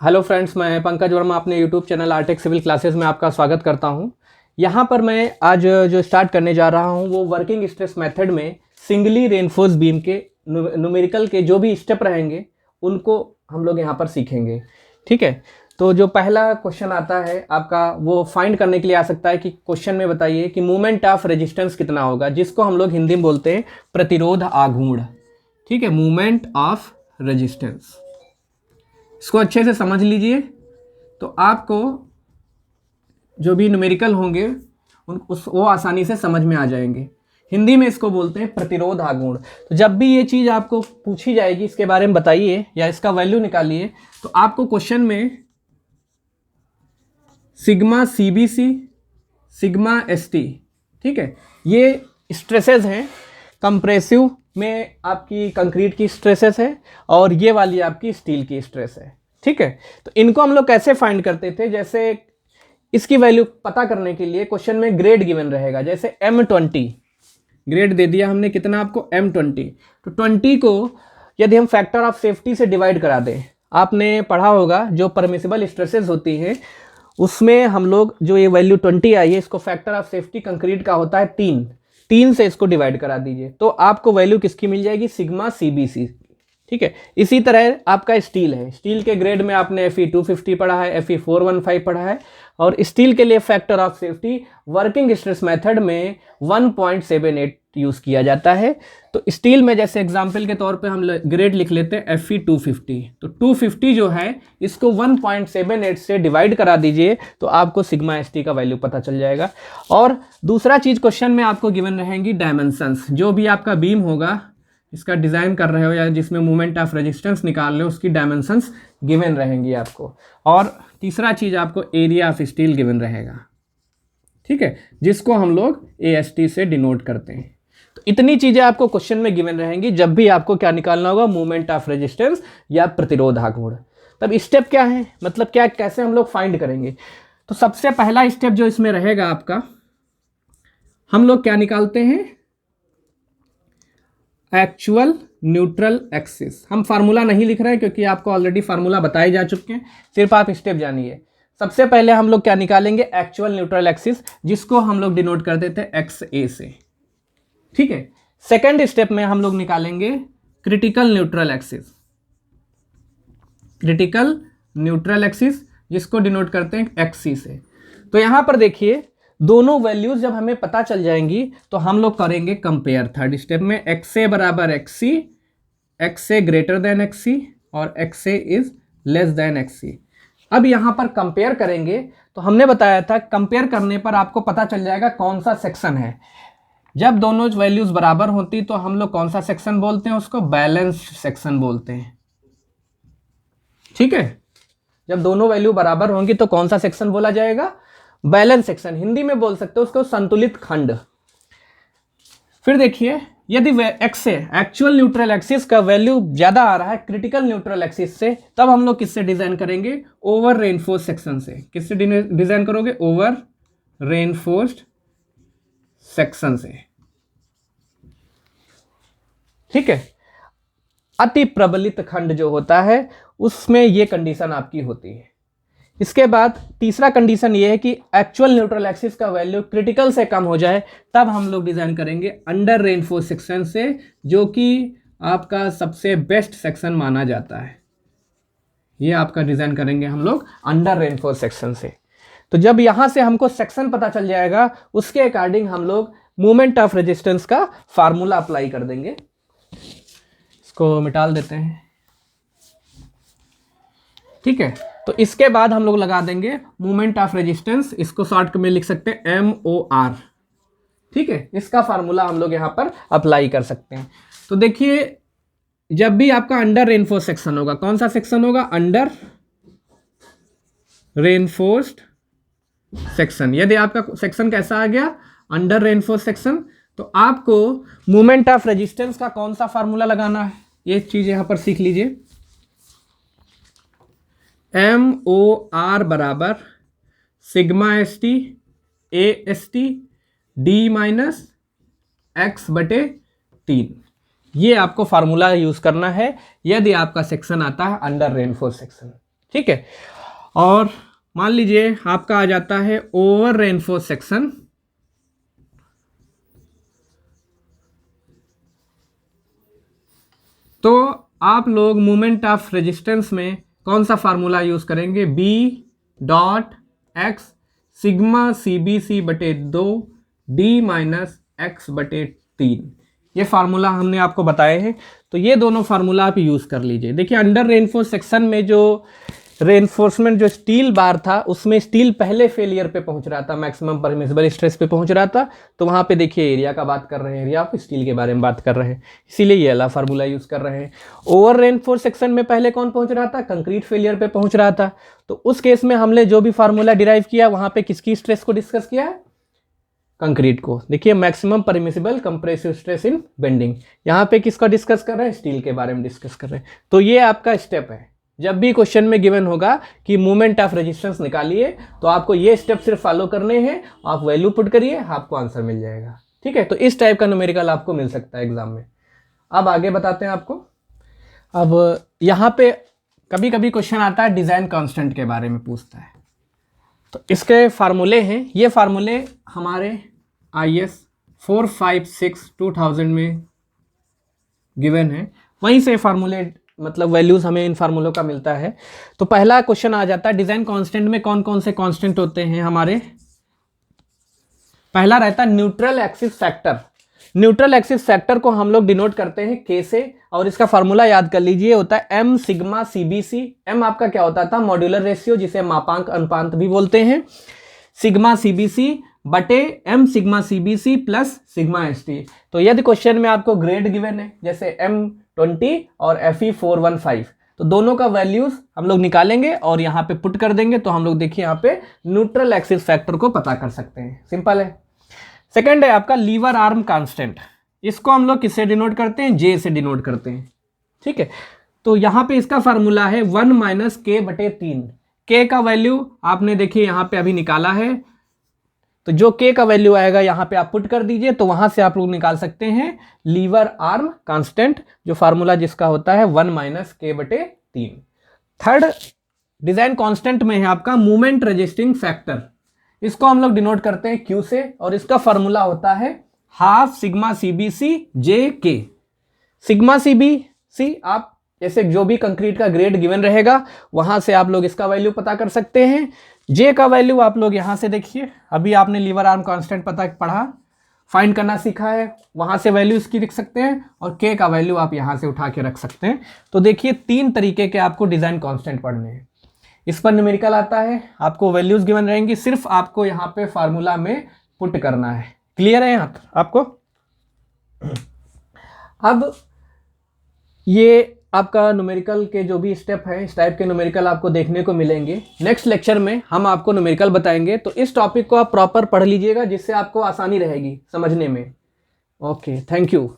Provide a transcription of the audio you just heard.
Hello friends, मैं पंकज वर्मा अपने YouTube channel Artech civil classes में आपका स्वागत करता हूं। यहां पर मैं आज जो स्टार्ट करने जा रहा हूं वो वर्किंग स्ट्रेस मेथड में सिंगली रेनफोर्स बीम के न्यूमेरिकल के जो भी स्टेप रहेंगे उनको हम लोग यहां पर सीखेंगे। ठीक है, तो जो पहला क्वेश्चन आता है आपका वो फाइंड करने के लिए आ सकता है कि क्वेश्चन में बताइए कि मूवमेंट ऑफ रेजिस्टेंस कितना होगा, जिसको हम लोग हिंदी में बोलते हैं प्रतिरोध आघूर्ण। ठीक है, मूवमेंट ऑफ रेजिस्टेंस, इसको अच्छे से समझ लीजिए तो आपको जो भी न्यूमेरिकल होंगे वो आसानी से समझ में आ जाएंगे। हिंदी में इसको बोलते हैं प्रतिरोध आघूर्ण। तो जब भी ये चीज़ आपको पूछी जाएगी इसके बारे में बताइए या इसका वैल्यू निकालिए, तो आपको क्वेश्चन में सिग्मा सीबीसी, सिग्मा एसटी, ठीक है, ये स्ट्रेसेस हैं। कंप्रेसिव में आपकी कंक्रीट की स्ट्रेसेस है और ये वाली आपकी स्टील की स्ट्रेस है। ठीक है, तो इनको हम लोग कैसे फाइंड करते थे, जैसे इसकी वैल्यू पता करने के लिए क्वेश्चन में ग्रेड गिवन रहेगा। जैसे M20 ग्रेड दे दिया हमने, कितना आपको M20, तो 20 को यदि हम फैक्टर ऑफ सेफ्टी से डिवाइड करा दें, आपने पढ़ा होगा जो परमिसिबल स्ट्रेसेस होती हैं उसमें हम लोग जो ये वैल्यू 20 आई है इसको फैक्टर ऑफ सेफ्टी कंक्रीट का होता है 3 से इसको डिवाइड करा दीजिए तो आपको वैल्यू किसकी मिल जाएगी, सिग्मा सीबीसी। ठीक है, इसी तरह आपका स्टील है, स्टील के ग्रेड में आपने Fe250 पढ़ा है, Fe415 पढ़ा है, और स्टील के लिए factor of safety working stress method में 1.78 यूज किया जाता है। तो स्टील में जैसे एग्जांपल के तौर पे हम ग्रेड लिख लेते हैं Fe250, तो 250 जो है इसको 1.78 से डिवाइड करा दीजिए तो आपको सिग्मा एसटी का वैल्यू पता चल जाएगा। और दूसरा चीज क्वेश्चन में आपको गिवन रहेंगी डायमेंशंस। जो भी आपका बीम होगा, इसका डिजाइन कर रहे हो या जिसमें मूवमेंट ऑफ रेजिस्टेंस निकाल रहे हो, उसकी डायमेंशंस गिवन रहेंगी आपको। और तीसरा चीज आपको एरिया ऑफ स्टील गिवन रहेगा। ठीक है, जिसको हम लोग AST से डिनोट करते हैं। तो इतनी चीजें आपको क्वेश्चन में गिवन रहेंगी जब भी आपको क्या निकालना होगा, मूवमेंट ऑफ रेजिस्टेंस या प्रतिरोध आघूर्ण। तब स्टेप क्या है, मतलब क्या, कैसे हम लोग फाइंड करेंगे। तो सबसे पहला स्टेप जो इसमें रहेगा आपका, हम लोग क्या निकालते हैं, एक्चुअल न्यूट्रल एक्सिस। हम फार्मूला नहीं लिख रहे हैं क्योंकि आपको ऑलरेडी फार्मूला बताए जा चुके हैं, सिर्फ आप स्टेप जानिए। सबसे पहले हम लोग क्या निकालेंगे, एक्चुअल न्यूट्रल एक्सिस, जिसको हम लोग डिनोट करते थे XA से। ठीक है, सेकेंड स्टेप में हम लोग निकालेंगे critical neutral axis, critical neutral axis जिसको डिनोट करते हैं XC से। तो यहां पर देखिए दोनों वैल्यूज जब हमें पता चल जाएंगी तो हम लोग करेंगे कंपेयर। थर्ड स्टेप में XA बराबर XC, XA greater than XC और XA is less than XC। अब यहां पर कंपेयर करेंगे तो हमने बताया था कंपेयर करने पर आपको पता चल जाएगा कौन सा सेक्शन है। जब दोनों वैल्यूज बराबर होती तो हम लोग कौन सा सेक्शन बोलते हैं, उसको बैलेंस्ड सेक्शन बोलते हैं। ठीक है, जब दोनों वैल्यू बराबर होंगी तो कौन सा सेक्शन बोला जाएगा, बैलेंस सेक्शन। हिंदी में बोल सकते हो उसको संतुलित खंड। फिर देखिए यदि XA एक्चुअल न्यूट्रल एक्सिस का वैल्यू ज्यादा आ रहा है क्रिटिकल न्यूट्रल एक्सिस से, तब हम लोग किससे डिजाइन करेंगे, ओवर रेनफोर्स सेक्शन से। किससे डिजाइन करोगे, ओवर रेनफोर्स्ड सेक्शन से। ठीक है, अति प्रबलित खंड जो होता है उसमें ये कंडीशन आपकी होती है। इसके बाद तीसरा कंडीशन ये है कि एक्चुअल न्यूट्रल एक्सिस का वैल्यू क्रिटिकल से कम हो जाए, तब हम लोग डिजाइन करेंगे अंडर रेनफोर्स सेक्शन से, जो कि आपका सबसे बेस्ट सेक्शन माना जाता है। ये आपका डिजाइन करेंगे हम लोग अंडर रेनफोर्स सेक्शन से। तो जब यहां से हमको सेक्शन पता चल जाएगा उसके अकॉर्डिंग हम लोग मूवमेंट ऑफ रेजिस्टेंस का फार्मूला अप्लाई कर देंगे। इसको मिटाल देते हैं। ठीक है, तो इसके बाद हम लोग लगा देंगे मूवमेंट ऑफ रेजिस्टेंस, इसको शॉर्ट में लिख सकते हैं MOR। ठीक है, इसका फार्मूला हम लोग यहां पर अप्लाई कर सकते हैं। तो देखिए जब भी आपका अंडर रेनफोर्स सेक्शन होगा, कौन सा सेक्शन होगा, अंडर रेनफोर्स्ड सेक्शन। यदि आपका सेक्शन कैसा आ गया, अंडर रेनफोर्स सेक्शन, तो आपको मूवमेंट ऑफ रेजिस्टेंस का कौन सा फार्मूला लगाना है, ये चीज यहां पर सीख लीजिए। MOR बराबर sigma ST AST D minus X/3। ये आपको फार्मूला यूज करना है यदि आपका सेक्शन आता है अंडर रेनफोर्स सेक्शन। ठीक है। और मान लीजिए आपका आ जाता है ओवर रेनफोर्स सेक्शन, तो आप लोग मोमेंट ऑफ रेजिस्टेंस में कौन सा फार्मूला यूज करेंगे, B.X सिग्मा CBC बटे 2 D-X/3। ये फार्मूला हमने आपको बताए हैं, तो ये दोनों फार्मूला आप यूज कर लीजिए। देखिए अंडर रेनफोर्स सेक्शन में जो रेनफोर्समेंट जो स्टील बार था उसमें स्टील पहले फेलियर पे पहुंच रहा था, मैक्सिमम परमिसिबल स्ट्रेस पे पहुंच रहा था, तो वहां पे देखिए एरिया का बात कर रहे हैं, एरिया ऑफ स्टील के बारे में बात कर रहे हैं, इसीलिए ये वाला फार्मूला यूज कर रहे हैं। ओवर रेनफोर्स सेक्शन में पहले कौन पहुंच रहा था, कंक्रीट फेलियर पे पहुंच रहा था, तो उस केस में हमने जो भी फार्मूला डिराइव किया वहां पे किसकी स्ट्रेस को डिस्कस किया है, कंक्रीट को। देखिए maximum permissible compressive stress in bending, यहाँ पे किसका डिस्कस कर रहे हैं, स्टील के बारे में डिस्कस कर रहे हैं। तो ये आपका स्टेप है, जब भी क्वेश्चन में गिवन होगा कि मोमेंट ऑफ रेजिस्टेंस निकालिए तो आपको ये स्टेप सिर्फ फॉलो करने हैं, आप वैल्यू पुट करिए, आपको आंसर मिल जाएगा। ठीक है, तो इस टाइप का न्यूमेरिकल आपको मिल सकता है एग्जाम में। अब आगे बताते हैं आपको। अब यहाँ पे कभी कभी क्वेश्चन आता है डिजाइन कांस्टेंट के बारे में पूछता है, तो इसके फार्मूले हैं, ये फार्मूले हमारे IS 456/2000 में गिवन है, वहीं से फार्मूले मतलब वैल्यूज हमें इन फार्मूलों का मिलता है। तो पहला क्वेश्चन आ जाता है डिजाइन कांस्टेंट में कौन कौन से कांस्टेंट होते हैं हमारे। पहला रहता है neutral axis factor. Neutral axis factor को हम लोग डिनोट करते हैं K से, और इसका फार्मूला याद कर लीजिए, होता है M सिग्मा CBC। M आपका क्या होता था, मॉड्यूलर रेशियो, जिसे मापांक अनुपात भी बोलते हैं, सिग्मा CBC बटे M sigma CBC plus sigma ST। तो यदि क्वेश्चन में आपको ग्रेड गिवन है जैसे M20 और Fe415, तो दोनों का वैल्यूज हम लोग निकालेंगे और यहाँ पे पुट कर देंगे, तो हम लोग देखिए यहाँ पे न्यूट्रल एक्सिस फैक्टर को पता कर सकते हैं, सिंपल है। सेकंड है आपका लीवर आर्म कांस्टेंट, इसको हम लोग किससे डिनोट करते हैं, J से डिनोट करते हैं। ठीक है, तो यहाँ पे इसका फार्मूला है 1 - K/3। K का वैल्यू आपने देखिए यहाँ पे अभी निकाला है, तो जो K का वैल्यू आएगा यहाँ पे आप पुट कर दीजिए, तो वहां से आप लोग निकाल सकते हैं लीवर आर्म कांस्टेंट, जो फार्मूला जिसका होता है 1 - K/3। थर्ड डिजाइन कांस्टेंट में है आपका मूवमेंट रजिस्टिंग फैक्टर, इसको हम लोग डिनोट करते हैं Q से, और इसका फार्मूला होता है half sigma CBC JK। Sigma CBC आप जैसे जो भी कंक्रीट का ग्रेड गिवन रहेगा वहां से आप लोग इसका वैल्यू पता कर सकते हैं। J का वैल्यू आप लोग यहां से देखिए, अभी आपने लीवर आर्म कांस्टेंट पढ़ा, फाइंड करना सीखा है, वहां से वैल्यू इसकी लिख सकते हैं, और K का वैल्यू आप यहां से उठा के रख सकते हैं। तो देखिए 3 तरीके के आपको डिजाइन कांस्टेंट पढ़ने हैं। इस पर न्यूमेरिकल आता है, आपको वैल्यूज गिवन रहेंगी, सिर्फ आपको यहाँ पे फार्मूला में पुट करना है। क्लियर है यहाँ आपको। अब ये आपका न्यूमेरिकल के जो भी स्टेप है, इस टाइप के न्यूमेरिकल आपको देखने को मिलेंगे। नेक्स्ट लेक्चर में हम आपको न्यूमेरिकल बताएंगे, तो इस टॉपिक को आप प्रॉपर पढ़ लीजिएगा, जिससे आपको आसानी रहेगी समझने में। Okay, thank you.